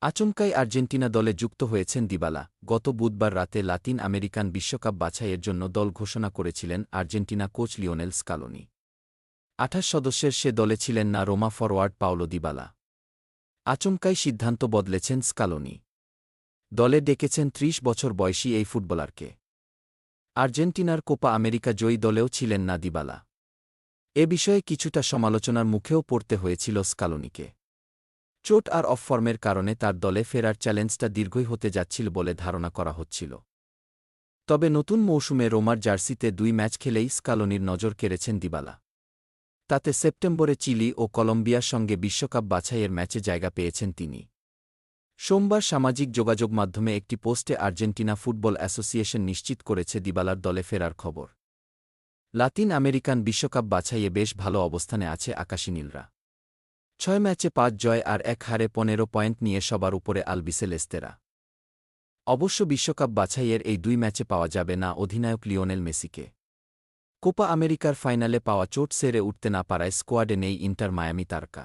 আচমকাই আর্জেন্টিনা দলে যুক্ত হয়েছেন দিবালা। গত বুধবার রাতে লাতিন আমেরিকান বিশ্বকাপ বাছাইয়ের জন্য দল ঘোষণা করেছিলেন আর্জেন্টিনা কোচ লিওনেল স্কালোনি। ২৮ সদস্যের সে দলে ছিলেন না রোমা ফরোয়ার্ড পাওলো দিবালা। আচমকাই সিদ্ধান্ত বদলেছেন স্কালোনি। দলে ডেকেছেন ৩০ বছর বয়সী এই ফুটবলারকে। আর্জেন্টিনার কোপা আমেরিকা জয়ী দলেও ছিলেন না দিবালা। এ বিষয়ে কিছুটা সমালোচনার মুখেও পড়তে হয়েছিল স্কালোনিকে। চোট আর অফ ফর্মের কারণে তার দলে ফেরার চ্যালেঞ্জটা দীর্ঘই হতে যাচ্ছিল বলে ধারণা করা হচ্ছিল। তবে নতুন মৌসুমে রোমার জার্সিতে ২ ম্যাচ খেলেই স্কালোনির নজর কেড়েছেন দিবালা। তাতে সেপ্টেম্বরে চিলি ও কলম্বিয়ার সঙ্গে বিশ্বকাপ বাছাইয়ের ম্যাচে জায়গা পেয়েছেন তিনি। সোমবার সামাজিক যোগাযোগ মাধ্যমে একটি পোস্টে আর্জেন্টিনা ফুটবল অ্যাসোসিয়েশন নিশ্চিত করেছে দিবালার দলে ফেরার খবর। লাতিন আমেরিকান বিশ্বকাপ বাছাইয়ে বেশ ভালো অবস্থানে আছে আকাশী নীলরা। ৬ ম্যাচে ৫ জয় আর ১ হারে ১৫ পয়েন্ট নিয়ে সবার উপরে আলবিসেলেস্তেরা। অবশ্য বিশ্বকাপ বাছাইয়ের এই ২ ম্যাচে পাওয়া যাবে না অধিনায়ক লিওনেল মেসিকে। কোপা আমেরিকার ফাইনালে পাওয়া চোট সেরে উঠতে না পারায় স্কোয়াডে নেই ইন্টার মায়ামি তারকা।